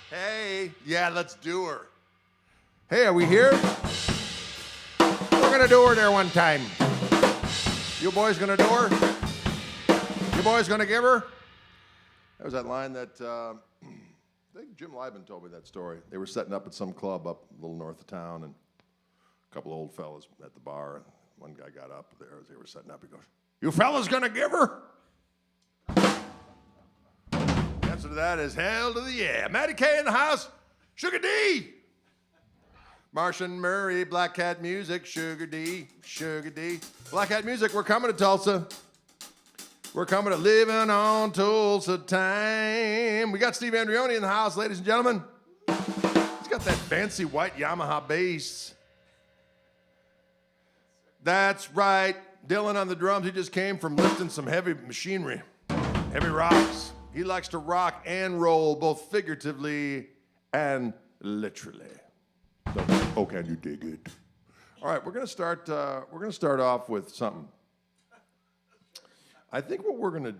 Hey, yeah, let's do her. Hey, are we here? We're gonna do her there one time. You boys gonna do her? You boys gonna give her? That was that line that, I think Jim Lieben told me that story. They were setting up at some club up a little north of town, and a couple of old fellas at the bar, and one guy got up there as they were setting up. He goes, "You fellas gonna give her?" The answer to that is hell to the yeah. Matty K in the house, Sugar D. Martian Murray, Black Cat Music, Sugar D, Sugar D. Black Cat Music, we're coming to Tulsa. We're coming to Living on Tulsa Time. We got Steve Andreoni in the house, ladies and gentlemen. He's got that fancy white Yamaha bass. That's right. Dylan on the drums. He just came from lifting some heavy machinery, heavy rocks. He likes to rock and roll, both figuratively and literally. Oh, can you dig it? All right, we're gonna start off with something. I think what we're gonna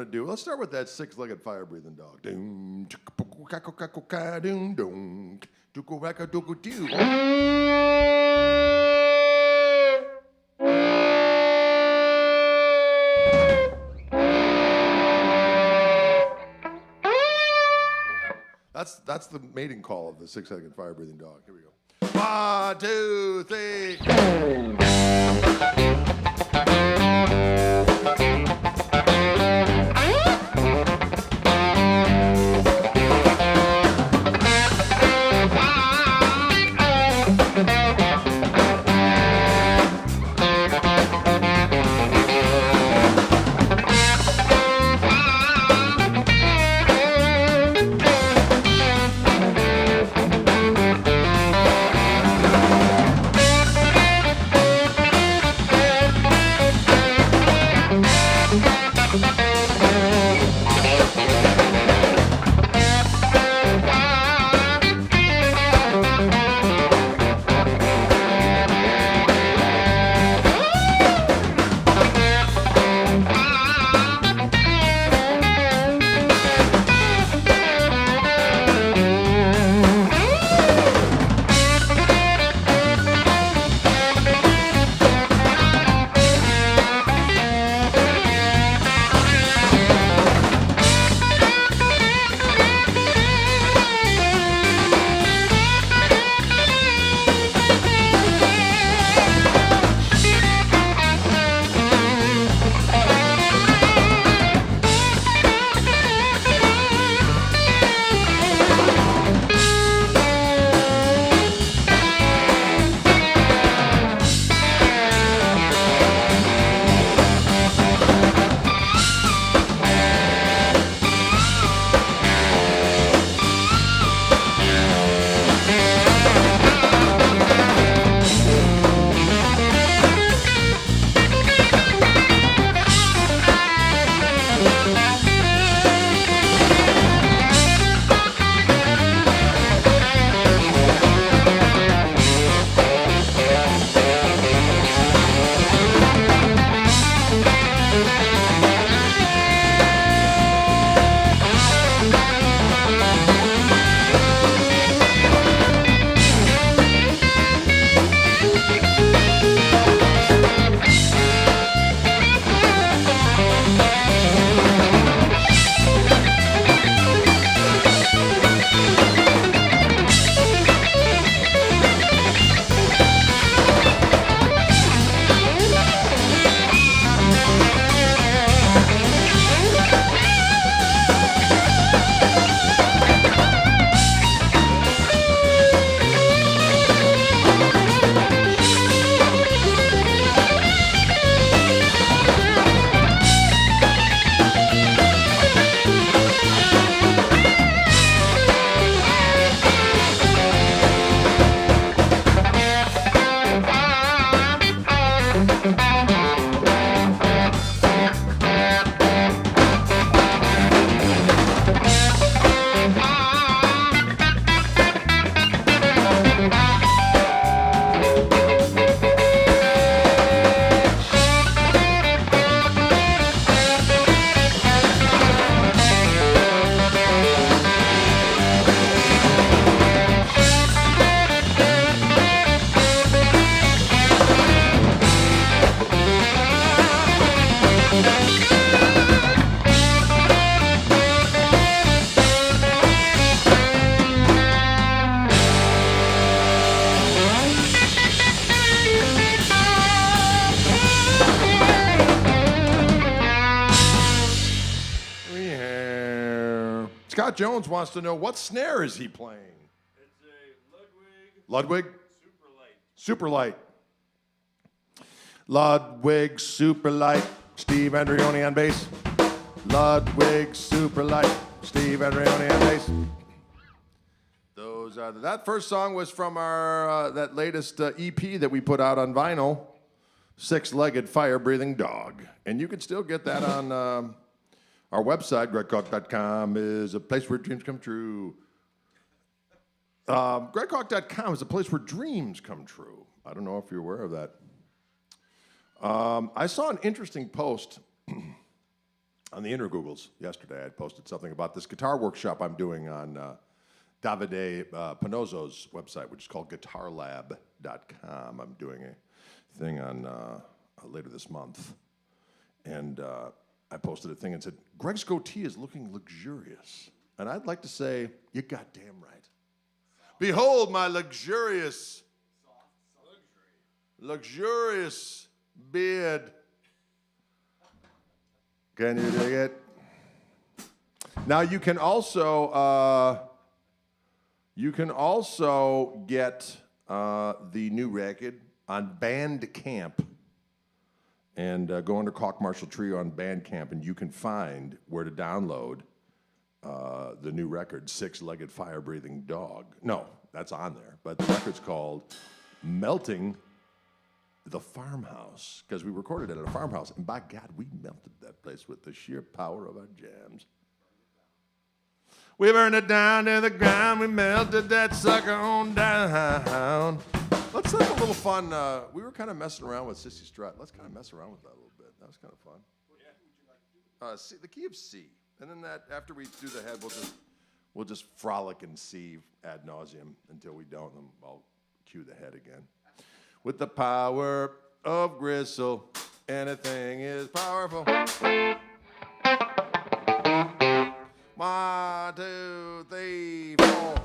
do. Let's start with that six-legged fire-breathing dog. That's the mating call of the six-legged fire-breathing dog. Here we go. 1, 2, 3. Scott Jones wants to know what snare is he playing? It's a Ludwig. Ludwig? Super light. Superlight. Ludwig Superlight. Steve Andreoni on bass. Ludwig Superlight. Steve Andreoni on bass. Those are that first song was from our that latest EP that we put out on vinyl, Six-Legged Fire-Breathing Dog, and you can still get that on our website. GregKoch.com is a place where dreams come true. GregKoch.com is a place where dreams come true. I don't know if you're aware of that. I saw an interesting post on the Intergoogles yesterday. I posted something about this guitar workshop I'm doing on Davide Panozzo's website, which is called guitarlab.com. I'm doing a thing on later this month. And I posted a thing and said, Greg's goatee is looking luxurious. And I'd like to say, you're goddamn right. Behold my luxurious beard. Can you dig it? Now you can also get the new record on Bandcamp, and go under Koch Marshall Trio on Bandcamp, and you can find where to download the new record, Six-Legged Fire-Breathing Dog. No, that's on there, but the record's called Melting the Farmhouse, because we recorded it at a farmhouse, and by God, we melted that place with the sheer power of our jams. We burned it down to the ground, we melted that sucker on down. Let's have a little fun. We were kind of messing around with Sissy Strut. Let's kind of mess around with that a little bit. That was kind of fun. C, the key of C. And then that after we do the head, we'll just frolic in C ad nauseum until we don't, and then I'll cue the head again. With the power of gristle, anything is powerful. 1, 2, 3, 4.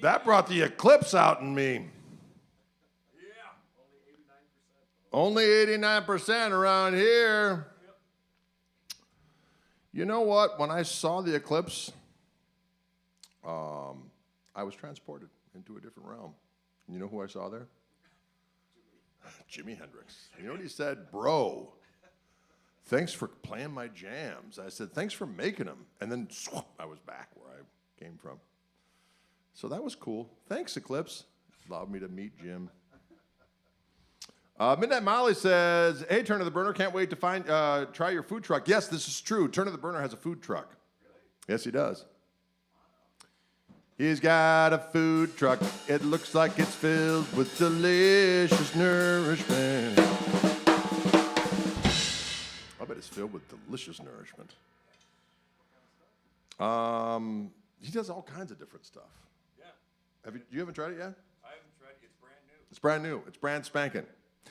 That brought the eclipse out in me. Yeah. Only 89% around here. Yep. You know what? When I saw the eclipse, I was transported into a different realm. You know who I saw there? Jimi Hendrix. You know what he said? Bro, thanks for playing my jams. I said, thanks for making them. And then I was back where I came from. So that was cool. Thanks, Eclipse. Allowed me to meet Jim. Midnight Molly says, hey, Turn of the Burner, can't wait to try your food truck. Yes, this is true. Turn of the Burner has a food truck. Yes, he does. He's got a food truck. It looks like it's filled with delicious nourishment. I bet it's filled with delicious nourishment. He does all kinds of different stuff. Yeah. You haven't tried it yet? I haven't tried it. It's brand new. It's brand new. It's brand spanking.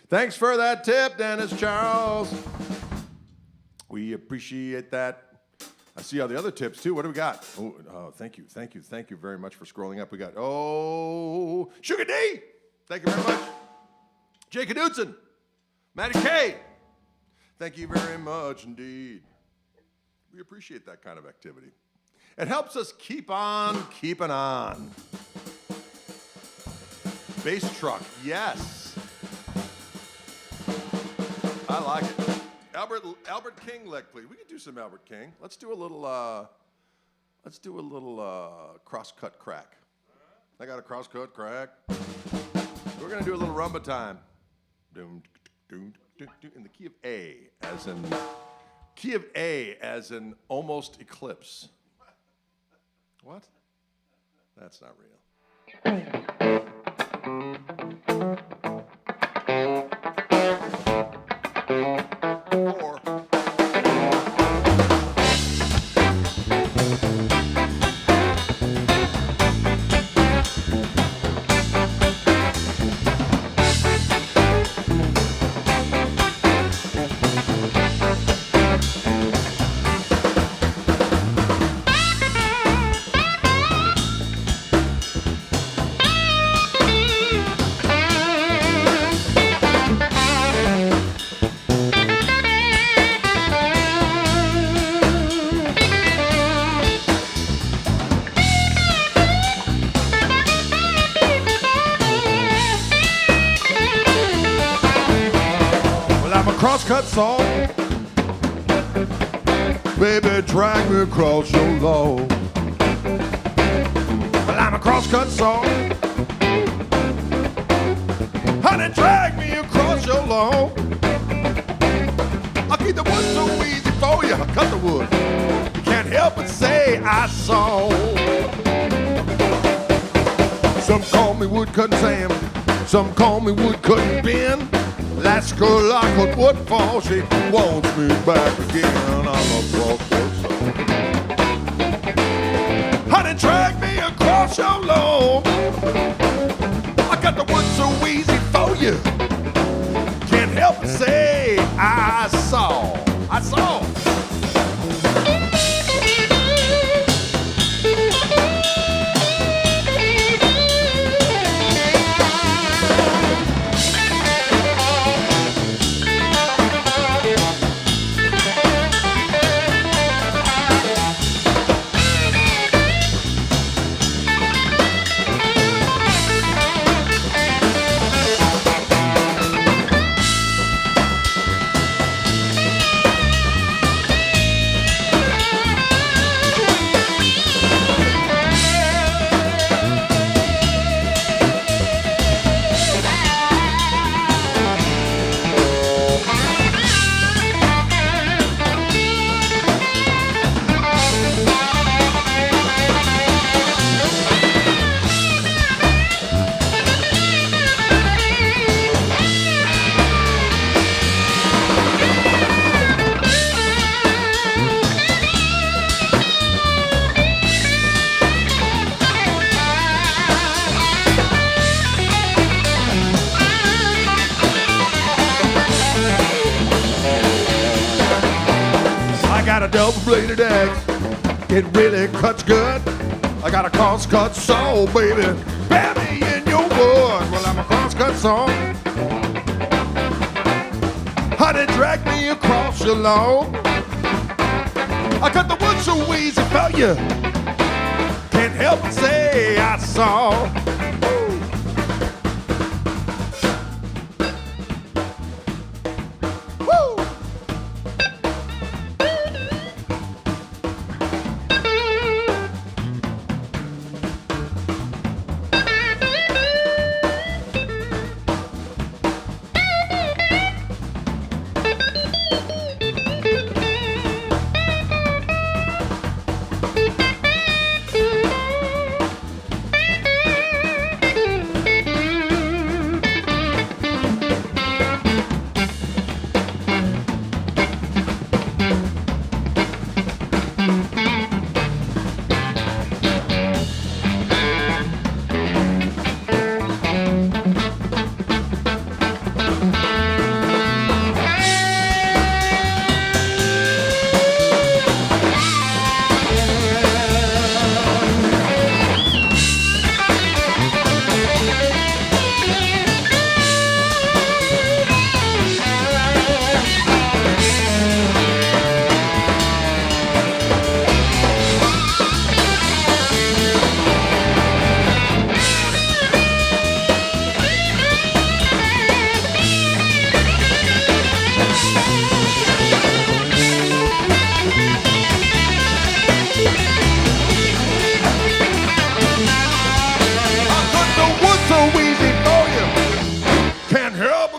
Thanks for that tip, Dennis Charles. We appreciate that. I see all the other tips, too. What do we got? Oh, thank you very much for scrolling up. We got, Sugar D. Thank you very much. Jake Knudsen. Matty K. Thank you very much indeed. We appreciate that kind of activity. It helps us keep on keeping on. Bass truck, yes. I like it. Albert King lick, please. We can do some Albert King. Let's do a little cross-cut crack. I got a cross-cut crack. We're gonna do a little rumba time. In the key of A, as in almost eclipse. What? That's not real. Crosscut song, baby, drag me across your lawn. Well, I'm a crosscut song, honey, drag me across your lawn. I'll keep the wood so easy for you. I'll cut the wood. You can't help but say I saw. Some call me woodcutting Sam, some call me woodcutting Ben. Last girl like a woodfall, she wants me back again. I'm a crosscut song. Honey, drag me across your lawn. I got the wood so easy for you. Can't help but say I saw. got a double-bladed axe. It really cuts good. I got a cross-cut saw, baby. Bury me in your wood. Well, I'm a cross-cut song. Honey, drag me across your lawn. I cut the wood so easy for you. Can't help but say I saw. Woo!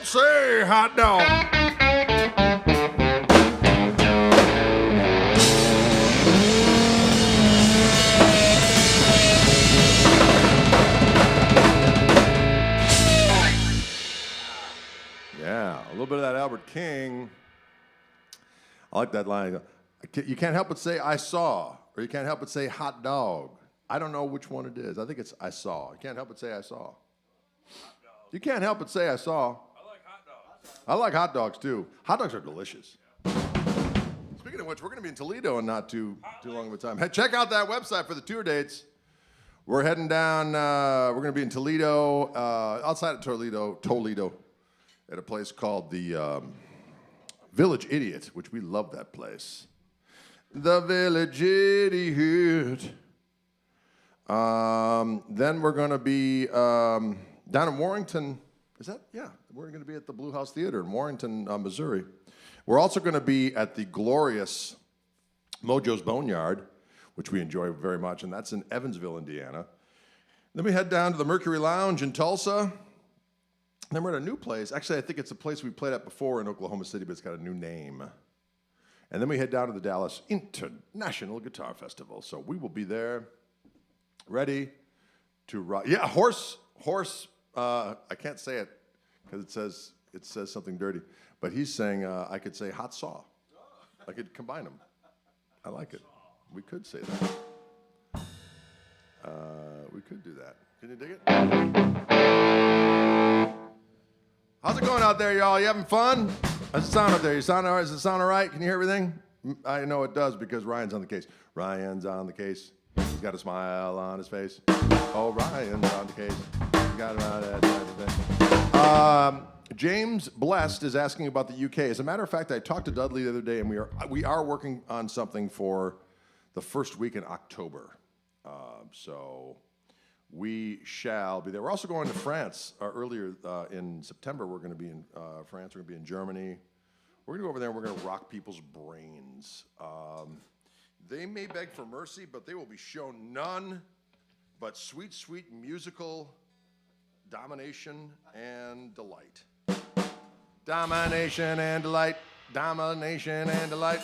Say hot dog. Yeah, a little bit of that Albert King. I like that line. You can't help but say I saw, or you can't help but say hot dog. I don't know which one it is. I think it's I saw. You can't help but say I saw. You can't help but say I saw. I like hot dogs too. Hot dogs are delicious. Speaking of which, we're going to be in Toledo in not too long of a time. Hey, check out that website for the tour dates. We're heading down. We're going to be in Toledo, outside of Toledo, at a place called the Village Idiot, which we love that place. The Village Idiot. Then we're going to be down in Warrington. Is that? Yeah, we're going to be at the Blue House Theater in Warrington, Missouri. We're also going to be at the glorious Mojo's Boneyard, which we enjoy very much, and that's in Evansville, Indiana. Then we head down to the Mercury Lounge in Tulsa. And then we're at a new place. Actually, I think it's a place we played at before in Oklahoma City, but it's got a new name. And then we head down to the Dallas International Guitar Festival. So we will be there, ready to rock. Yeah, horse. I can't say it because it says something dirty. But he's saying I could say hot saw. I could combine them. I like it. We could say that. We could do that. Can you dig it? How's it going out there, y'all? You having fun? How's it sound up there? You sound all right? Does it sound all right? Can you hear everything? I know it does because Ryan's on the case. Ryan's on the case. He's got a smile on his face. Oh, Ryan's on the case. He's got James Blessed is asking about the UK. As a matter of fact, I talked to Dudley the other day, and we are working on something for the first week in October. So we shall be there. We're also going to France earlier in September. We're going to be in France. We're going to be in Germany. We're going to go over there and we're going to rock people's brains. They may beg for mercy, but they will be shown none but sweet, sweet musical domination and delight. Domination and delight. Domination and delight.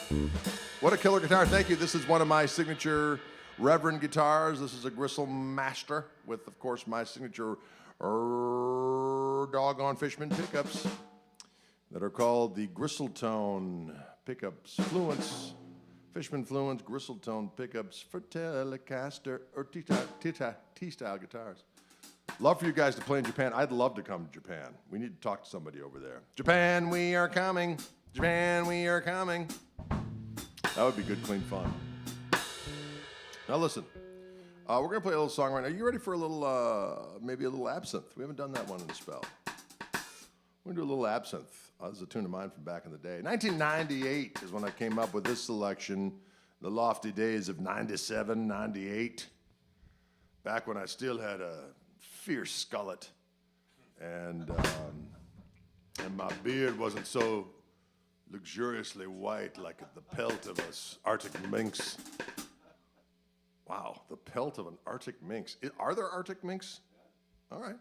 What a killer guitar. Thank you. This is one of my signature Reverend guitars. This is a Gristle Master with, of course, my signature doggone Fishman pickups that are called the Gristletone pickups. Fluence, Fishman Fluence, Gristletone pickups for Telecaster or T-style guitars. Love for you guys to play in Japan. I'd love to come to Japan. We need to talk to somebody over there. Japan, we are coming. Japan, we are coming. That would be good, clean fun. Now listen, We're gonna play a little song right now. Are you ready for a little, maybe a little absinthe? We haven't done that one in a spell. We're gonna do a little absinthe. This is a tune of mine from back in the day. 1998 is when I came up with this selection. The lofty days of 97, 98. Back when I still had a fierce skullet, and my beard wasn't so luxuriously white like the pelt of an Arctic minx. Wow, the pelt of an Arctic minx. Are there Arctic minks? All right,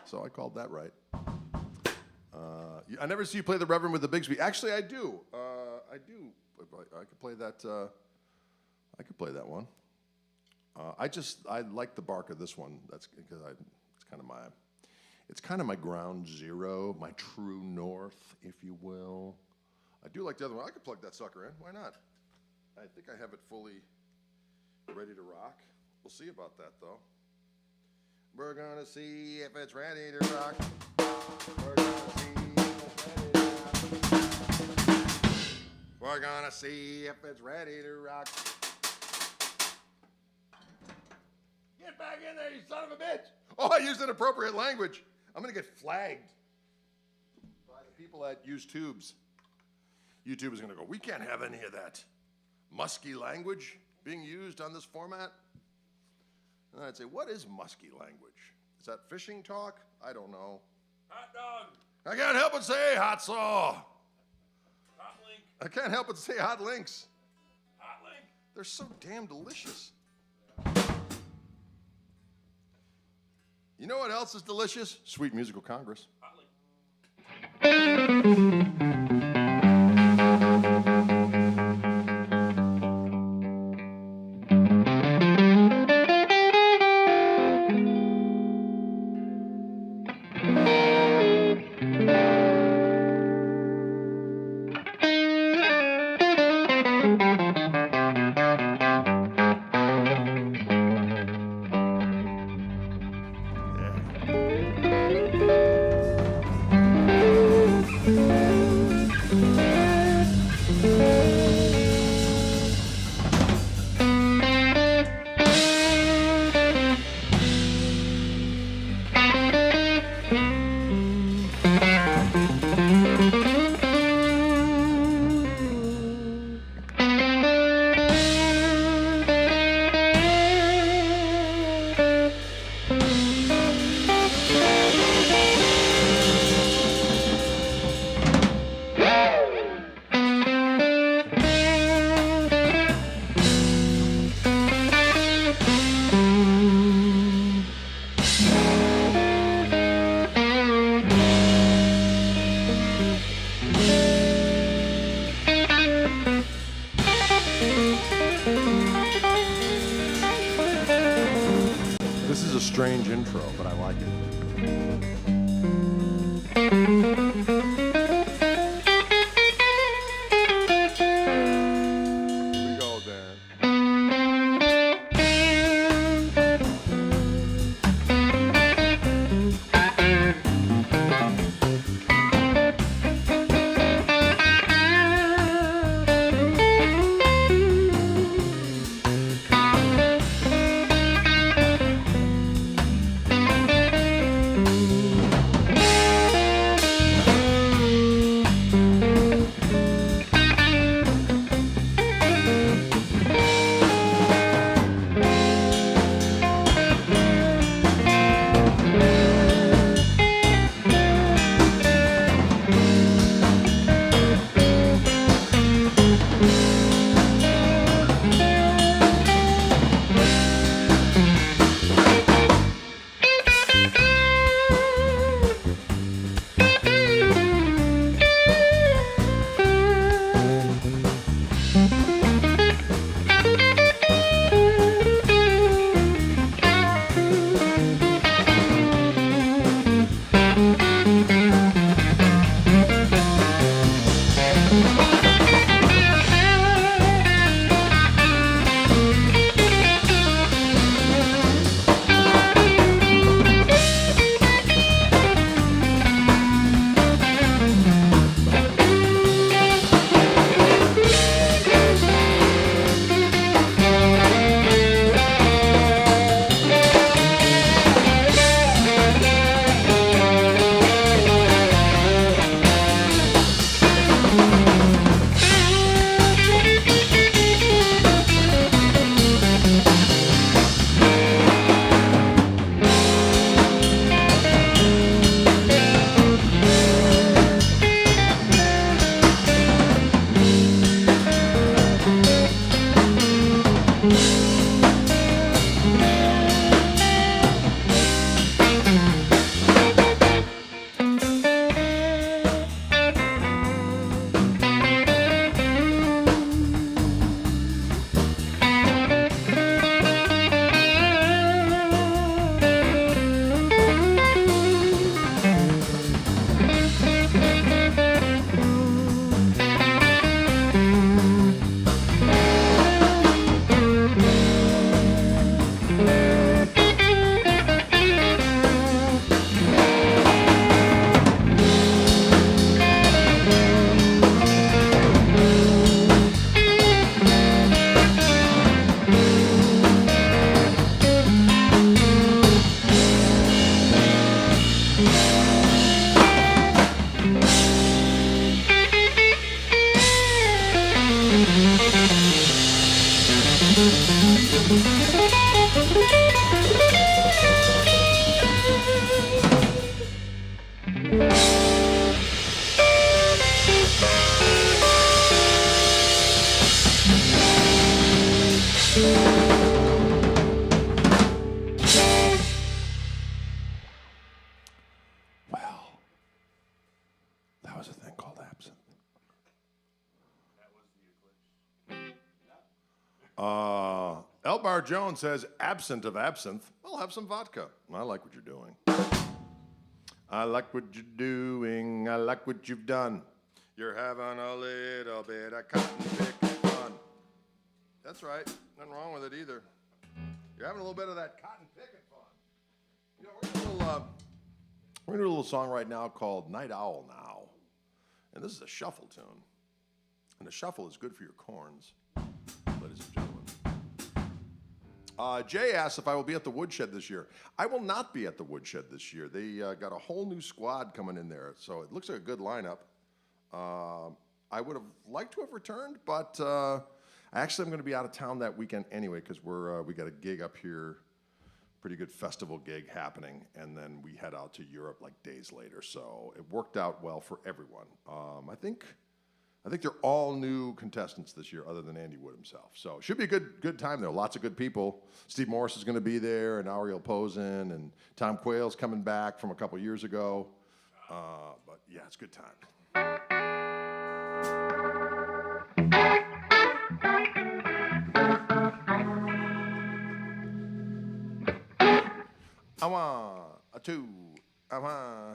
so I called that right. I never see you play the Reverend with the Bigsby. Actually, I do. I do. I could play that. I could play that one. I like the bark of this one. That's because it's kind of my ground zero, my true north, if you will. I do like the other one. I could plug that sucker in. Why not? I think I have it fully ready to rock. We'll see about that though. We're gonna see if it's ready to rock. We're gonna see if it's ready to rock. We're gonna see if it's ready to rock. Get back in there, you son of a bitch! Oh, I used inappropriate language. I'm gonna get flagged by the people at Use Tubes. YouTube is gonna go, we can't have any of that musky language being used on this format. And I'd say, what is musky language? Is that fishing talk? I don't know. Hot dog. I can't help but say hot saw. Hot link. I can't help but say hot links. Hot link. They're so damn delicious. You know what else is delicious? Sweet Musical Congress. Hot link. Strange intro, but I like it. Here we go, Dan. Well, that was a thing called absinthe. Elbar Jones says, absent of absinthe, I'll have some vodka. I like what you're doing. I like what you're doing. I like what you've done. You're having a little bit of cotton picking fun. That's right. Nothing wrong with it either. You're having a little bit of that cotton picking fun. You know, we're gonna do a little song right now called Night Owl Now. And this is a shuffle tune. And a shuffle is good for your corns, ladies and gentlemen. Jay asks if I will be at the Woodshed this year. I will not be at the Woodshed this year. They got a whole new squad coming in there, so it looks like a good lineup. I would have liked to have returned, but actually I'm going to be out of town that weekend anyway because we got a gig up here, pretty good festival gig happening, and then we head out to Europe like days later. So it worked out well for everyone. I think they're all new contestants this year, other than Andy Wood himself. So it should be a good time there. Lots of good people. Steve Morris is going to be there, and Ariel Posen, and Tom Quayle's coming back from a couple years ago. But yeah, it's a good time. A one, a two, a one,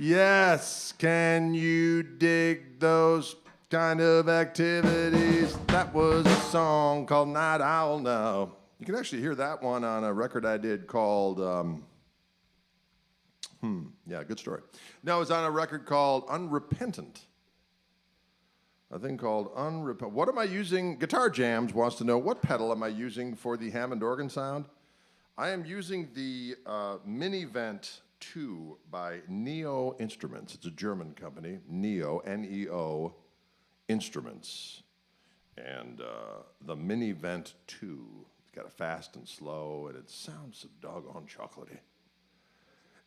Yes, can you dig those kind of activities? That was a song called Night Owl now. You can actually hear that one on a record I did called, yeah, good story. No, it's on a record called Unrepentant. A thing called Unrepentant. What am I using? Guitar Jams wants to know, what pedal am I using for the Hammond organ sound? I am using the Minivent 2 by Neo Instruments. It's a German company, Neo, N-E-O, Instruments. And the Minivent 2. It's got a fast and slow, and it sounds so doggone chocolatey.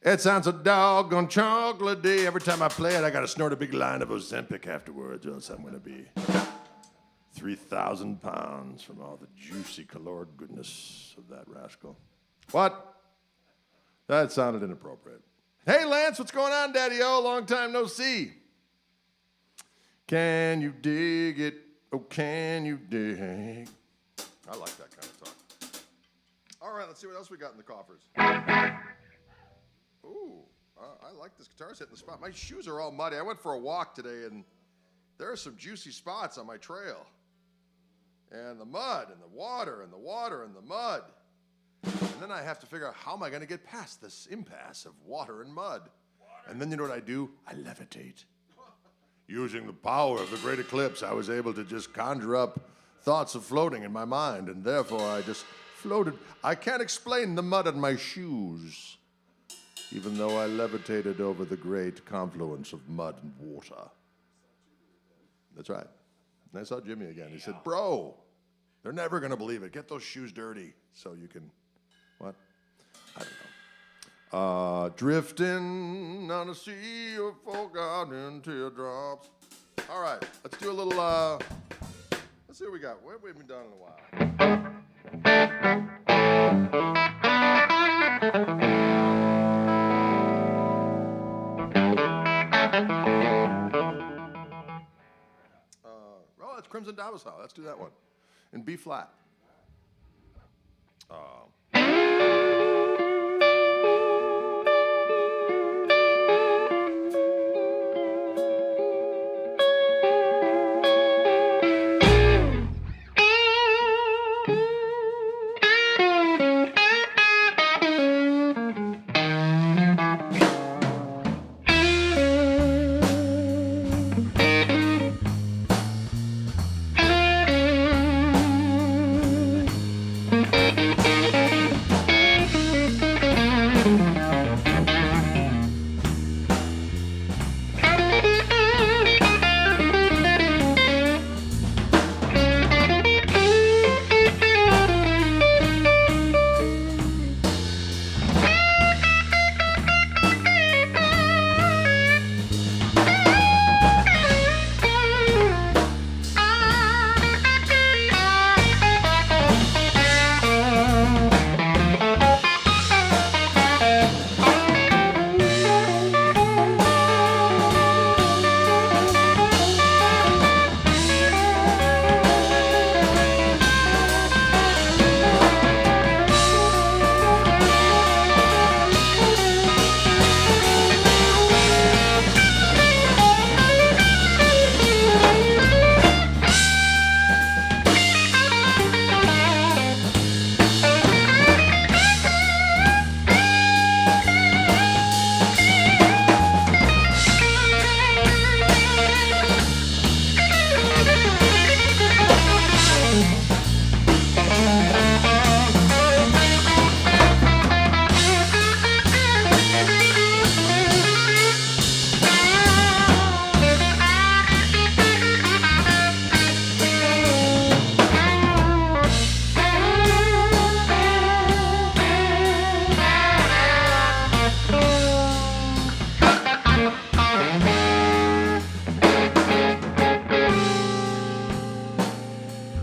It sounds so doggone chocolatey. Every time I play it, I got to snort a big line of Ozempic afterwards, or else I'm going to be 3,000 pounds from all the juicy caloric goodness of that rascal. What? That sounded inappropriate. Hey, Lance, what's going on, Daddy-O? Long time no see. Can you dig it? Oh, can you dig? I like that kind of talk. All right, let's see what else we got in the coffers. Ooh, I like this guitar's hitting the spot. My shoes are all muddy. I went for a walk today, and there are some juicy spots on my trail. And the mud, and the water, and the water, and the mud. And then I have to figure out, how am I going to get past this impasse of water and mud? And then you know what I do? I levitate. Using the power of the great eclipse, I was able to just conjure up thoughts of floating in my mind, and therefore I just floated. I can't explain the mud on my shoes, even though I levitated over the great confluence of mud and water. That's right. And I saw Jimmy again. He said, bro, they're never going to believe it. Get those shoes dirty so you can, what? I don't know. Drifting on a sea of forgotten teardrops. All right, let's do a little, let's see what we got. What have we been done in a while? Oh, that's Crimson Domicile. Let's do that one in B flat.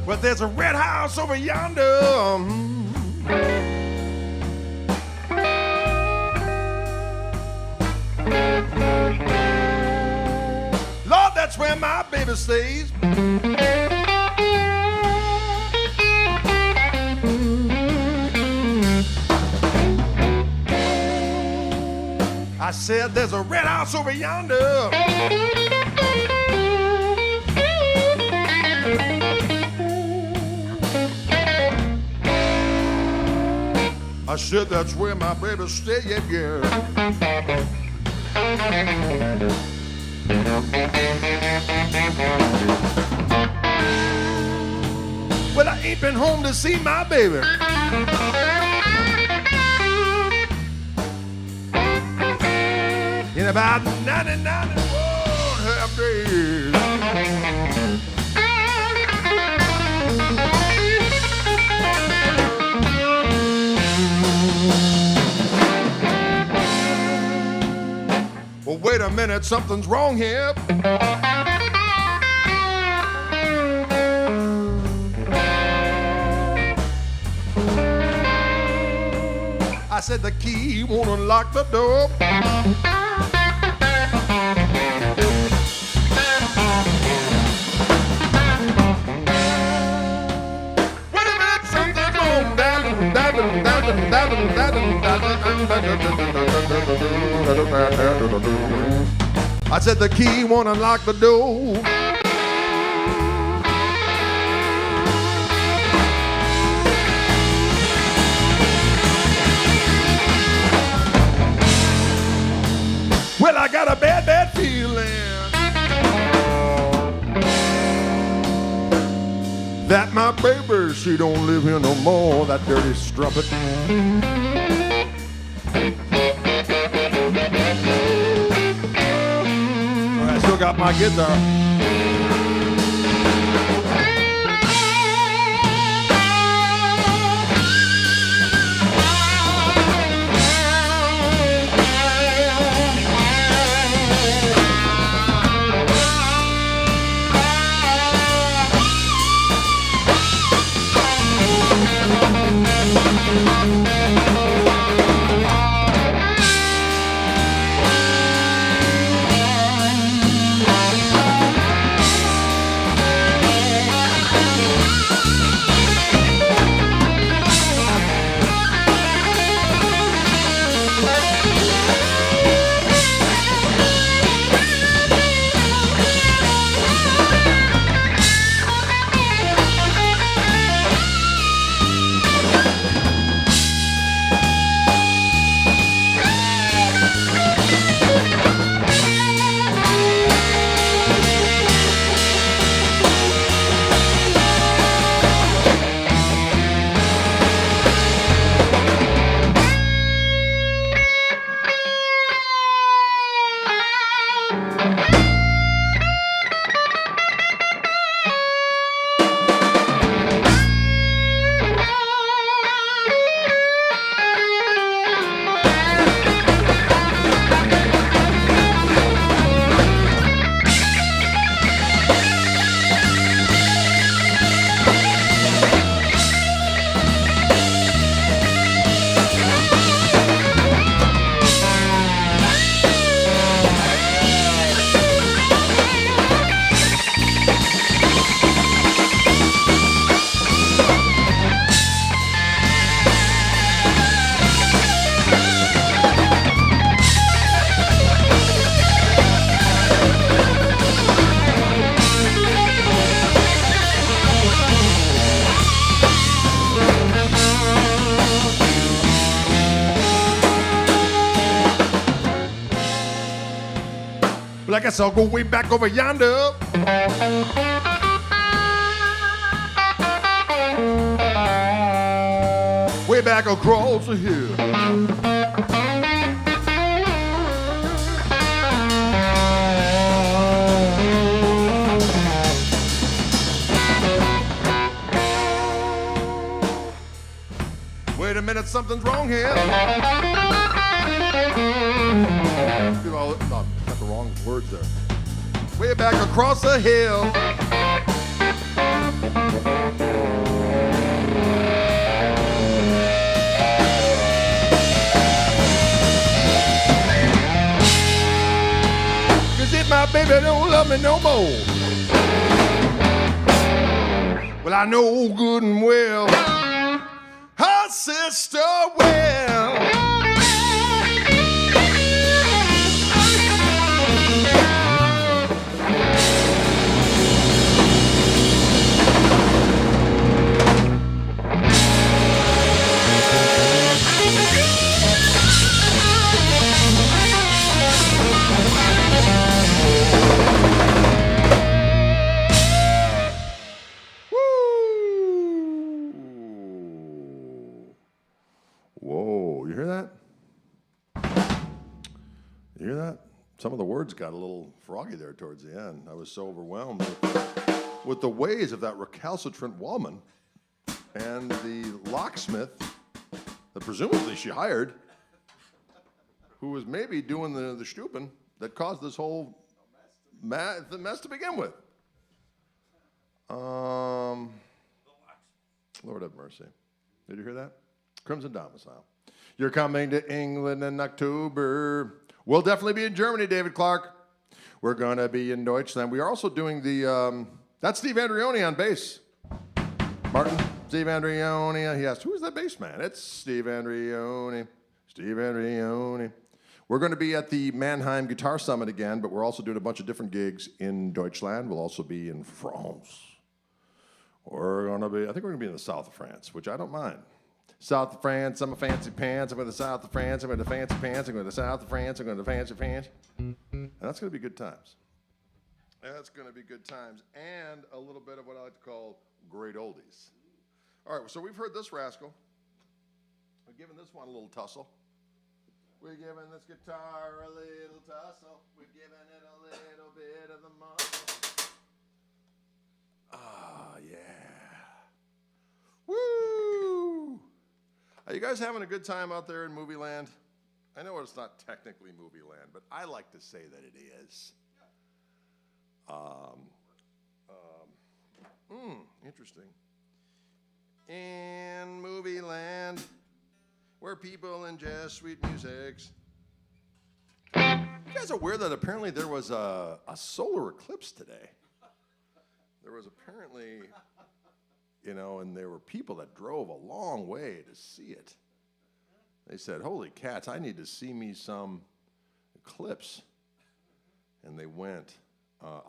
But there's a red house over yonder. Lord, that's where my baby stays. I said, there's a red house over yonder. I said, that's where my baby stay, yeah. Well, I ain't been home to see my baby. In about 99 half days. Well, wait a minute, something's wrong here. I said the key won't unlock the door. Wait a minute, something's wrong. I said the key won't unlock the door. Well, I got a bad, bad feeling that my baby, she don't live here no more, that dirty strumpet. I still got my guitar. Well, I guess I'll go way back over yonder. Way back across the hill. Wait a minute, something's wrong here. No, got the wrong words there. Way back across the hill. Cause if my baby don't love me no more, well, I know good and well her sister will. Whoa, you hear that? You hear that? Some of the words got a little froggy there towards the end. I was so overwhelmed with the ways of that recalcitrant woman and the locksmith that presumably she hired, who was maybe doing the stooping that caused this whole mess to begin with. Lord have mercy. Did you hear that? Crimson Domicile. You're coming to England in October. We'll definitely be in Germany, David Clark. We're going to be in Deutschland. We are also doing that's Steve Andreoni on bass. Martin, Steve Andreoni. He asked, who is that bass man? It's Steve Andreoni. Steve Andreoni. We're going to be at the Mannheim Guitar Summit again, but we're also doing a bunch of different gigs in Deutschland. We'll also be in France. I think we're going to be in the south of France, which I don't mind. South of France, I'm a fancy pants. I'm going to the south of France. I'm going to fancy pants. I'm going to the south of France. I'm going to fancy pants. And that's going to be good times. That's going to be good times. And a little bit of what I like to call great oldies. All right, so we've heard this rascal. We're giving this one a little tussle. We're giving this guitar a little tussle. We're giving it a little bit of the muscle. Ah, yeah. Woo! Are you guys having a good time out there in movie land? I know it's not technically movie land, but I like to say that it is. Interesting. In movie land, where people ingest sweet musics. You guys are aware that apparently there was a solar eclipse today? There was apparently, and there were people that drove a long way to see it. They said, holy cats, I need to see me some eclipse. And they went.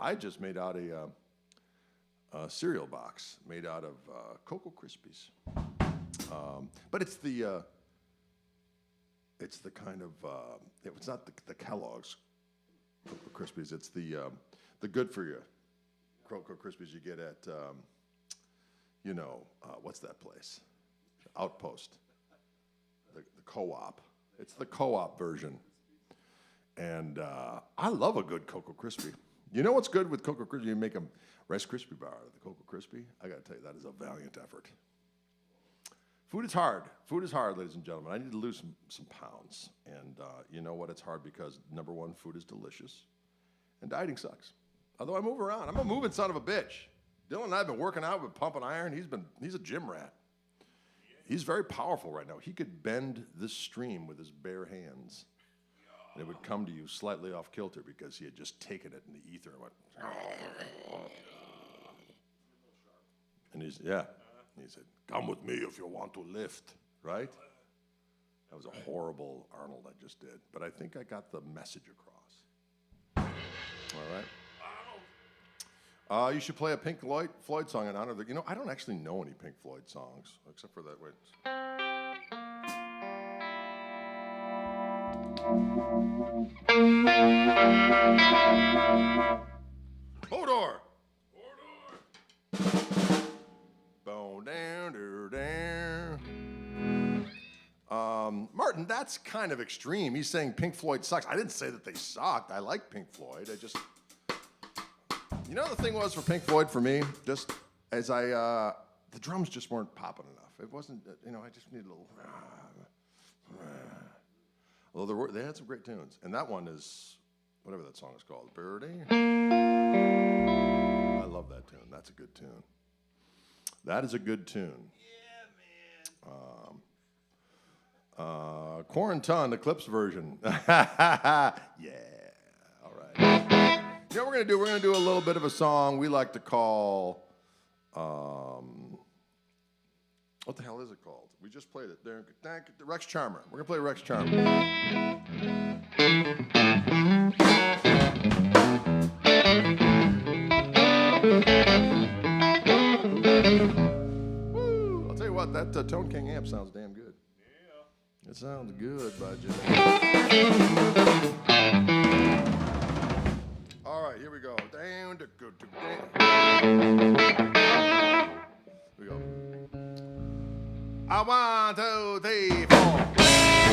I just made out a cereal box made out of Cocoa Krispies. But it's the kind of, it's not the Kellogg's Cocoa Krispies, it's the good for you Cocoa Krispies you get at, what's that place? Outpost. The co-op. It's the co-op version. And I love a good Cocoa Krispie. You know what's good with Cocoa Krispie? You make a Rice Krispie bar out of the Cocoa Krispie. I got to tell you, that is a valiant effort. Food is hard. Food is hard, ladies and gentlemen. I need to lose some pounds. And you know what? It's hard because, number one, food is delicious. And dieting sucks. Although I move around. I'm a moving son of a bitch. Dylan and I have been working out with pumping iron. He's a gym rat. He's very powerful right now. He could bend this stream with his bare hands. And it would come to you slightly off kilter because he had just taken it in the ether and went. And he said, come with me if you want to lift, right? That was a horrible Arnold I just did. But I think I got the message across. All right. You should play a Pink Floyd song in honor of I don't actually know any Pink Floyd songs, except for that. Wait. Hodor! Bow down, down. Martin, that's kind of extreme. He's saying Pink Floyd sucks. I didn't say that they sucked. I like Pink Floyd. The thing was for Pink Floyd for me, just as the drums just weren't popping enough. It wasn't, I just needed a little. Although they had some great tunes, and that one is whatever that song is called, Birdie. I love that tune. That's a good tune. That is a good tune. Yeah, man. Quarantine Eclipse version. Yeah. All right. You know what we're gonna do? We're gonna do a little bit of a song we like to call. What the hell is it called? We just played it. Rex Charmer. We're gonna play Rex Charmer. Woo! I'll tell you what, that Tone King amp sounds damn good. Yeah. It sounds good, budget. All right, here we go. Down. Here we go. 1, 2, 3, 4.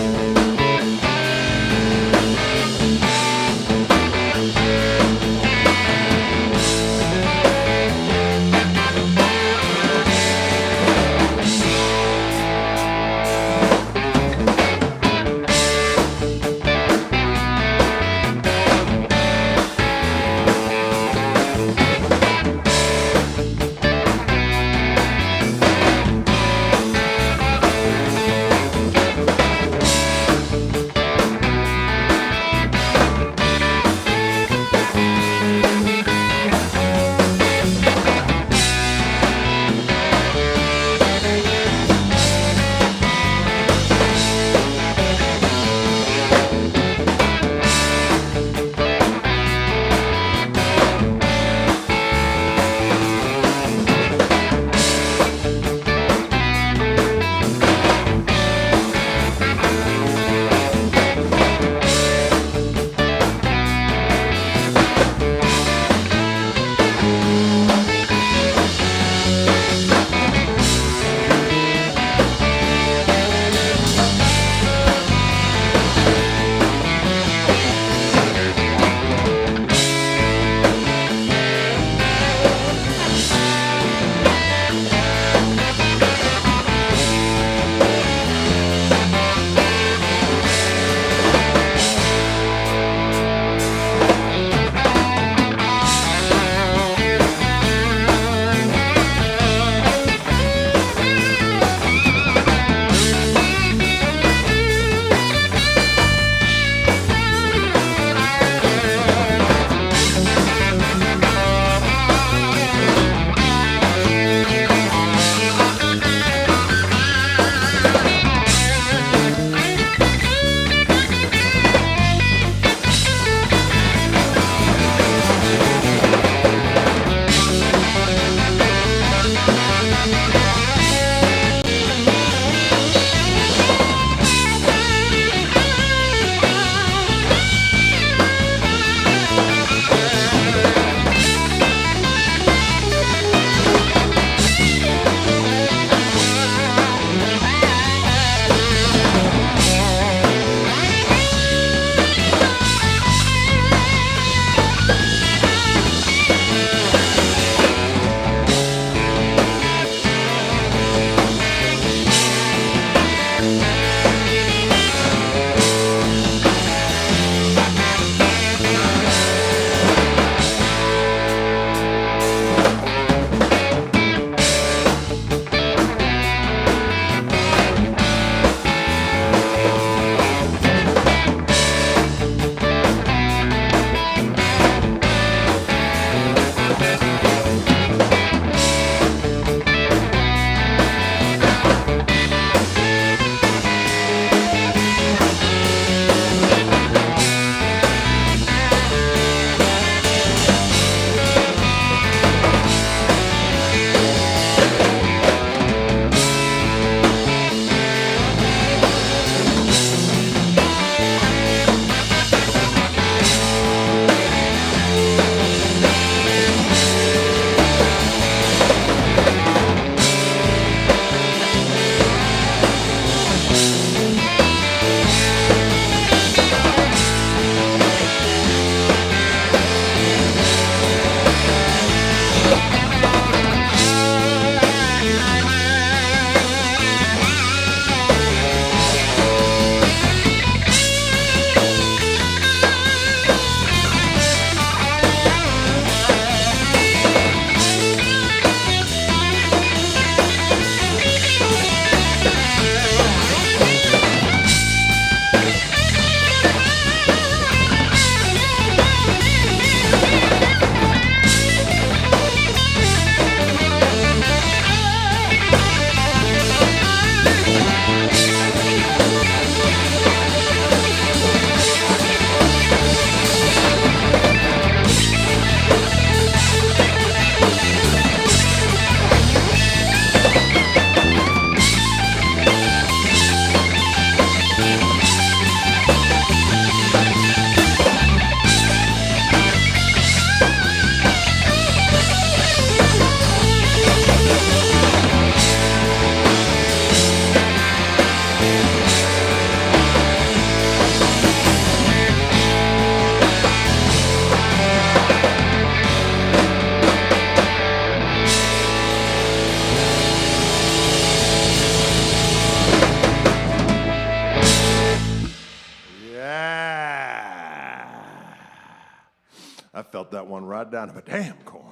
I felt that one right down to my damn corns.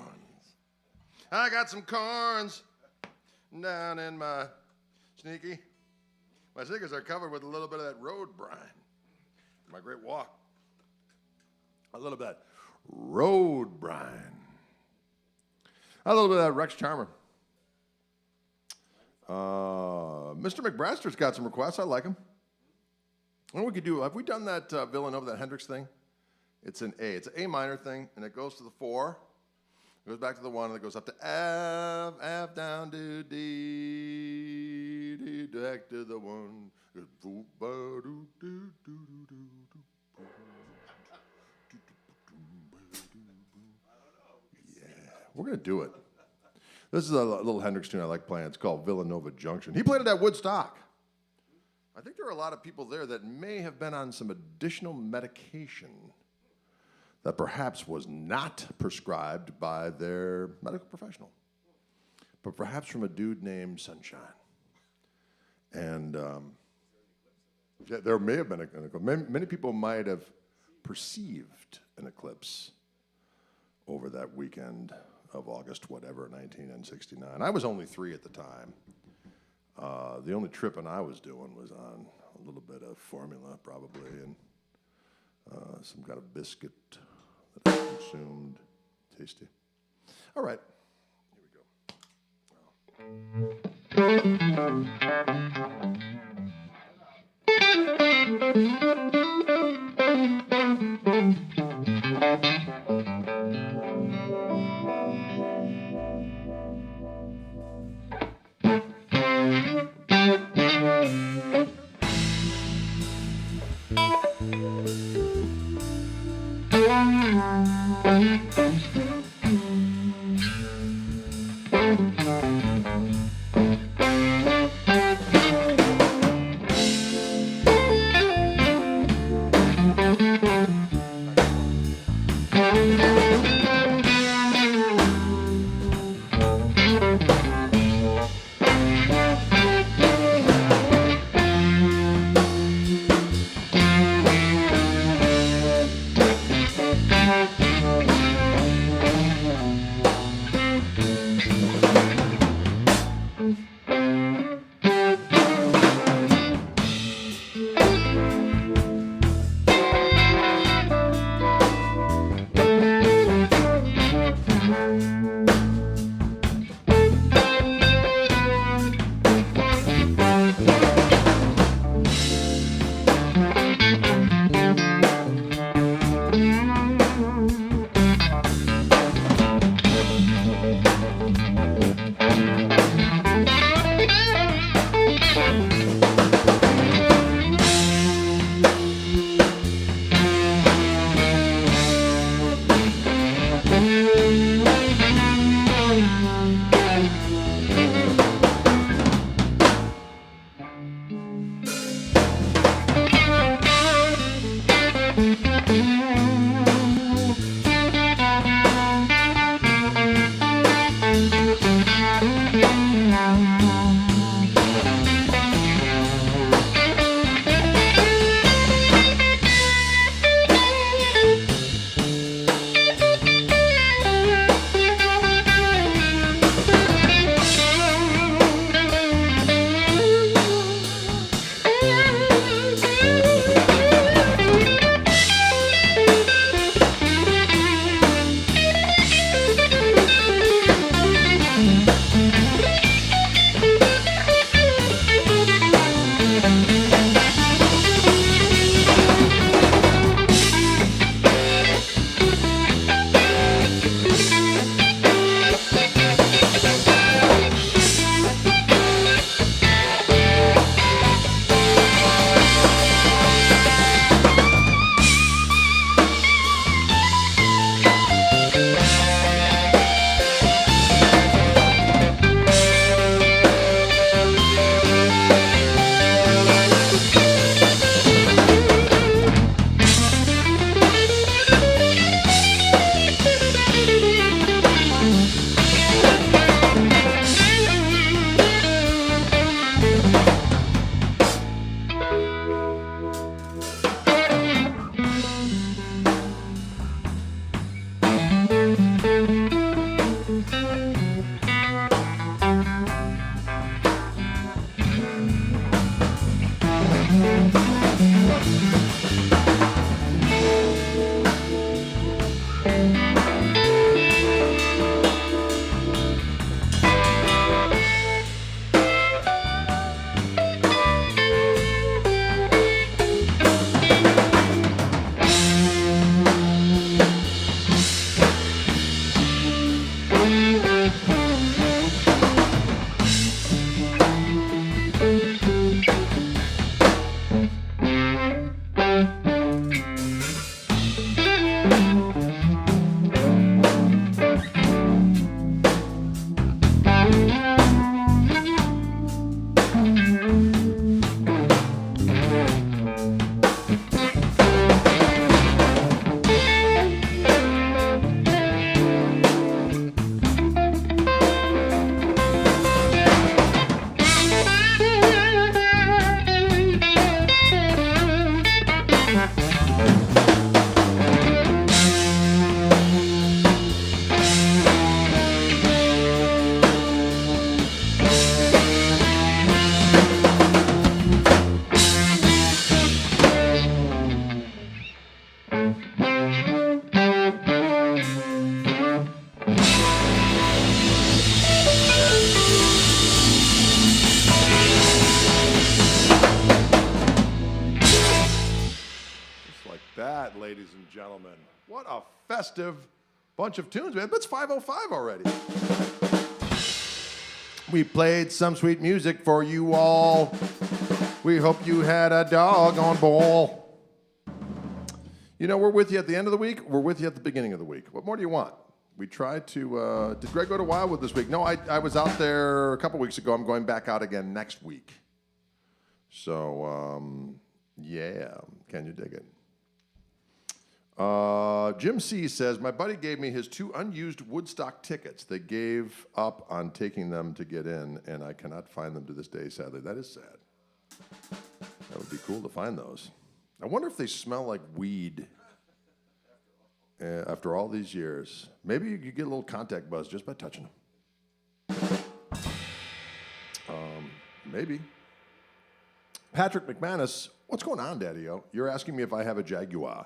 I got some corns down in my sneaky. My sneakers are covered with a little bit of that road brine. My great walk. A little bit of that road brine. A little bit of that Rex Charmer. Mr. McBraster's got some requests. I like him. What we could do, have we done that Villanova, that Hendrix thing? It's an A. It's an A minor thing, and it goes to the 4. It goes back to the 1, and it goes up to F, F down to D, D back to the 1. Yeah, we're going to do it. This is a little Hendrix tune I like playing. It's called Villanova Junction. He played it at Woodstock. I think there are a lot of people there that may have been on some additional medication that perhaps was not prescribed by their medical professional, but perhaps from a dude named Sunshine. And yeah, there may have been an eclipse. Many people might have perceived an eclipse over that weekend of August, whatever, 1969. I was only 3 at the time. The only tripping I was doing was on a little bit of formula, probably, and some kind of biscuit that I consumed. Tasty. All right, here we That, ladies and gentlemen, what a festive bunch of tunes, man. It's 5:05 already. We played some sweet music for you all. We hope you had a doggone ball. You know, we're with you at the end of the week. We're with you at the beginning of the week. What more do you want? We tried to, did Greg go to Wildwood this week? No, I was out there a couple weeks ago. I'm going back out again next week. So, yeah, can you dig it? Jim C. says, my buddy gave me his 2 unused Woodstock tickets. They gave up on taking them to get in, and I cannot find them to this day, sadly. That is sad. That would be cool to find those. I wonder if they smell like weed after all these years. Maybe you could get a little contact buzz just by touching them. Maybe. Patrick McManus, what's going on, Daddy-O? You're asking me if I have a Jaguar.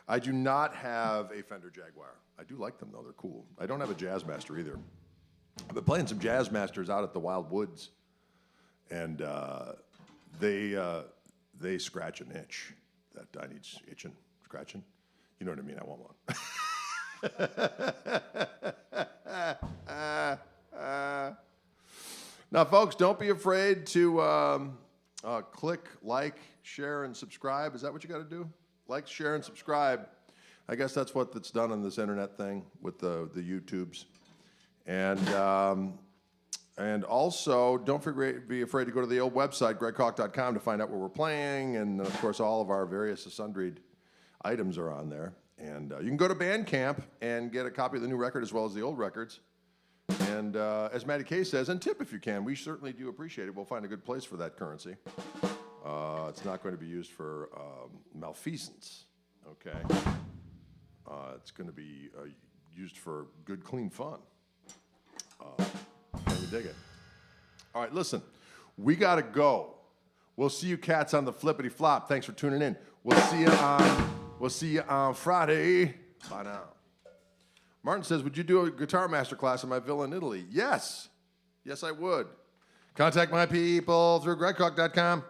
I do not have a Fender Jaguar. I do like them, though. They're cool. I don't have a Jazzmaster either. I've been playing some Jazzmasters out at the Wild Woods, and they scratch an itch. That guy needs itching, scratching. You know what I mean? I want one. Now, folks, don't be afraid to click, like, share, and subscribe. Is that what you got to do? Like, share, and subscribe. I guess that's what's done on this internet thing with the YouTubes. And also, don't be afraid to go to the old website, gregkoch.com, to find out where we're playing. And, of course, all of our various sundry items are on there. And you can go to Bandcamp and get a copy of the new record as well as the old records. And as Matty K says, and tip if you can. We certainly do appreciate it. We'll find a good place for that currency. It's not going to be used for malfeasance, okay? It's going to be used for good, clean fun. Can you dig it? All right, listen, we got to go. We'll see you cats on the flippity flop. Thanks for tuning in. We'll see you on Friday. Bye now. Martin says, would you do a guitar master class in my villa in Italy? Yes. Yes, I would. Contact my people through gregkoch.com.